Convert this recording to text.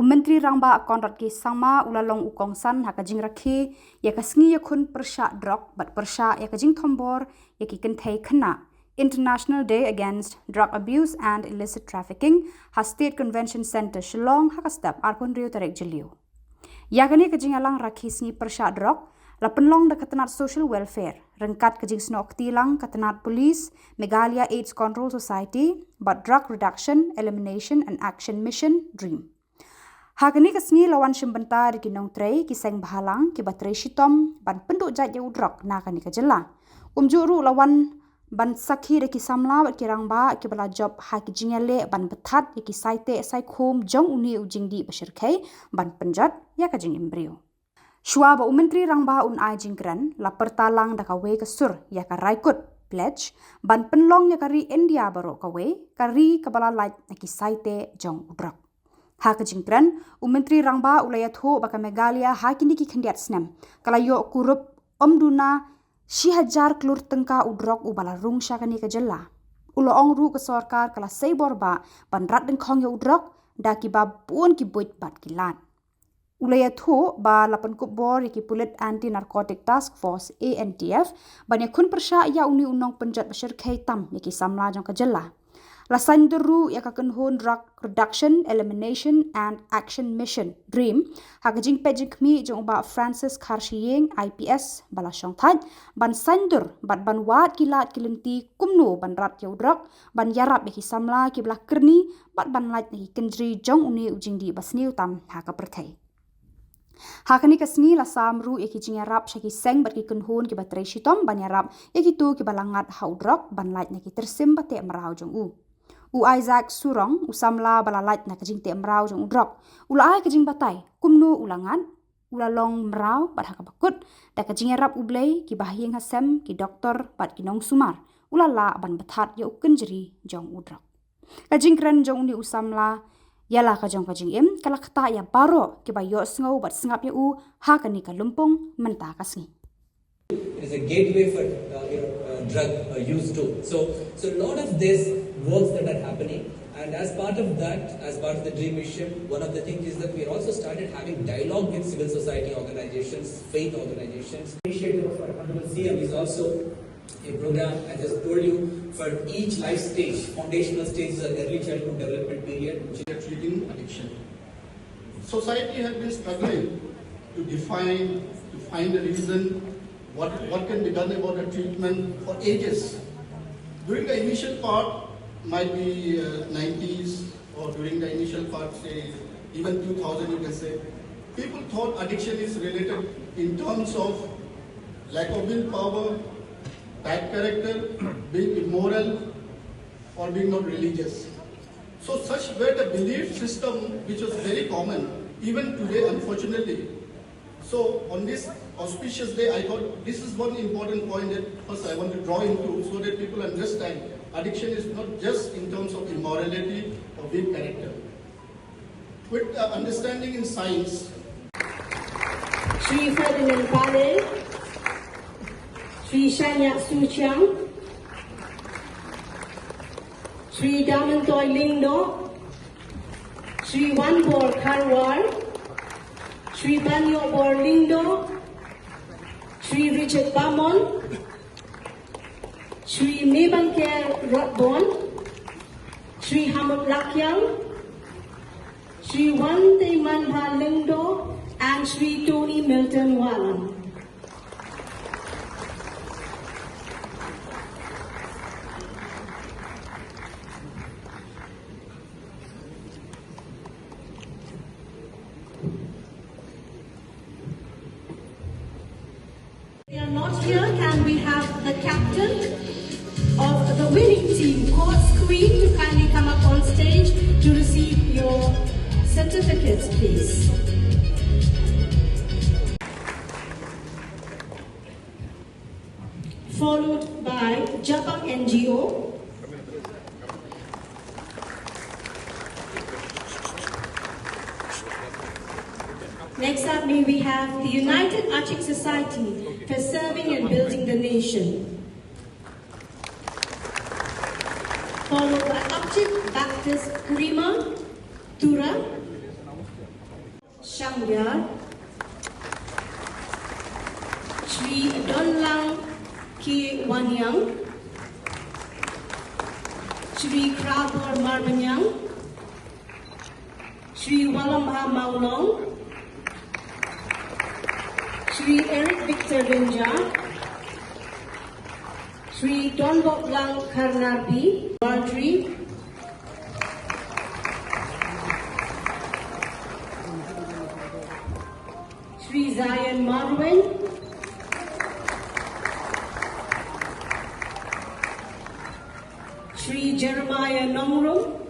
Menteri Rangba Konrad Ki Sangma ulalong ukongsan hakajing Rakhe yaka Sngi Iakhun Pyrshah Drok bat Pyrshah yakajing Khubor yaki kenthei khana International Day Against Drug Abuse and Illicit Trafficking ha State Convention Center Shillong hakastap arpon rio tarek jeliu. Yakani kajing alang Rakhe Sngi Pyrshah Drok la penlong da katanat social welfare rengkat kajing snok tilang katanat police Meghalaya AIDS Control Society but drug reduction elimination and action mission dream. Hakani kasngi lawan shimbenta di kinong trei kiseng bahalang ki batrei shitom ban penduk jat ya Drok na kani kajela. Juru lawan ban sakhi de ki Samla bat kirang ba ki bala job ha ki jingale ban bethat ki saite sai khom jong uni ujing di basirkai ban penjat ya kajing imbrio. Shua ba Menteri Rangba un ai jingkran la pertalang da kawe kesur ya ka raikut pledge ban penlong ya kari India baro kawe kari kabala lait na ki saite jong Drok. Ha kajingkran Menteri Rangba ulayat ho baka Meghalaya ha kini ki khendiat snem kalayo kurup omduna 6,000 klur tengka Drok ubala rung syakani kajela. Ulo ong ru ke Sorkar kala seibor ba ban rat den khong ya Drok da ki ba pun ki buit bat kilat. Ulayat ho ba lapan Khubor ki Pulit Anti Narcotic Task Force ANTF ban Iakhun Pyrshah ya uni unong penjat basir khaitam ki Samla jong kajela. Lasan duru ya kakenhun drug reduction elimination and action mission dream hakajing pejing kmi jong ba Francis Kharshiyeng IPS bala syongthaj ban sandur bat ban wat kilat kilenti kumno ban rat ya Drok ban yarap ki Samla ki bla kerni bat ban lait ki kendri jong uni ujing di basniu tam ha ka perthai. Hakani kasni la samru eki jingarap shaki seng bat ki kenhun ki batrei shitom ban yarap eki tu ki balangat ha Drok ban lait ki tersim bate merau jong u. Isaac surong usamla balalait na kajing te merau jong Drok. Ula ai kajing batai kumnu ulangan ulalong merau bat hakabakut da kajing rap ublei ki bahyeng hasem ki doktor bat kinong sumar ulala ban bathat ya ukenjeri jong Drok. Kajing kren jong ni usamla yala kajong kajing im kala kata ya baro ki bayo sngau bat sngap ya u ha kani ka lumpung menta kasngi. It is a gateway for drug use too. So a lot of this works that are happening, and as part of that, as part of the dream mission, one of the things is that we also started having dialogue with civil society organizations, faith organizations. Initiative of our Honorable CM is also a program, as I just told you, for each life stage, foundational stages of early childhood development period, which is treating addiction. Society has been struggling to define, to find a reason what can be done about the treatment for ages. During the initial part, might be 90s, or during the initial part, say even 2000, you can say, people thought addiction is related in terms of lack of willpower, bad character, being immoral, or being not religious. So such were the belief system which was very common, even today, unfortunately. So on this auspicious day, I thought this is one important point that first I want to draw into so that people understand addiction is not just in terms of immorality or weak character. With understanding in science. Shri Ferdinand Pale, Shri Shanyak Suchang, Shri Damantoy Lingdo, Shri Wanbor Karwar, Shri Banyo Bor Lingdo, Shri Richard Bamon, Shri Mebanker Rotbon, Shri Hamad Lakyang, Shri Wante Manha Lingdo, and Shri Tony Milton Wallam. They are not here. Can we have the captain of the winning team, Courts Queen, to kindly come up on stage to receive your certificates, please. Followed by Japak NGO. Next up, may we have the United Achik Society for Serving and Building the Nation. Followed by Achik Baptist Kurima Tura. Shangyar, Shri Donlang Ki Wanyang, Shri Khubor Marbanyang, Shri Walamha Maulong, Shri Eric Victor Binja, Shri Donbosco Karnarbi, Marjorie, Shri Zion Marwin, Shri Jeremiah Nongrum,